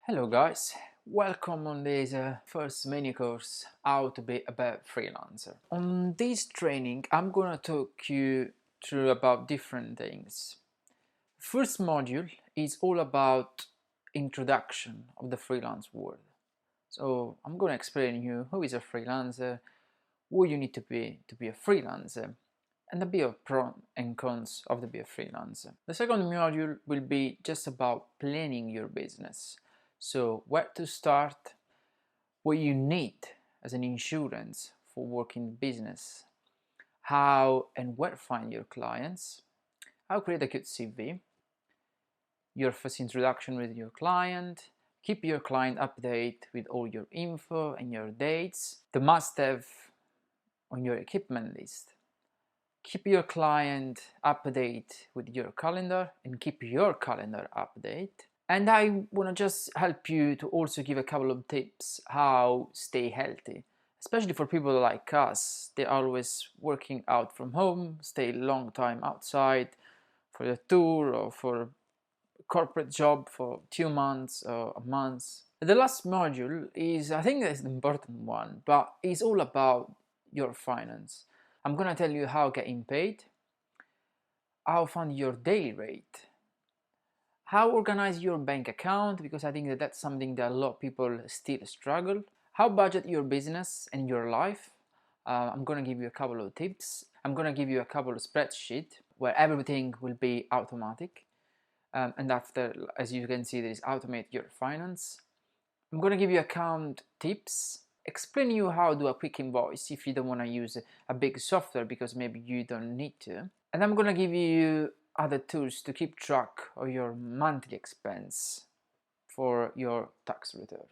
Hello guys, welcome on this first mini course how to be a better freelancer. On this training I'm gonna talk you through about different things. First module is all about introduction of the freelance world. So I'm gonna explain you who is a freelancer, what you need to be a freelancer, and a bit of pros and cons of the be a freelancer. The second module will be just about planning your business. So where to start, what you need as an insurance for working business, how and where to find your clients, how to create a good CV, your first introduction with your client, keep your client updated with all your info and your dates, the must-have on your equipment list, keep your client updated with your calendar and keep your calendar updated. And I want to just help you to also give a couple of tips how stay healthy, especially for people like us. They're always working out from home, stay a long time outside for a tour or for a corporate job for 2 months or a month. The last module is, I think that's the important one, but it's all about your finance. I'm gonna tell you how getting paid, how find your daily rate, how organize your bank account, because I think that's something that a lot of people still struggle, how budget your business and your life. I'm gonna give you a couple of tips. I'm gonna give you a couple of spreadsheets where everything will be automatic. And after, as you can see, there is automate your finance. I'm gonna give you account tips, explain you how to do a quick invoice if you don't want to use a big software because maybe you don't need to. And I'm gonna give you other tools to keep track of your monthly expense for your tax return.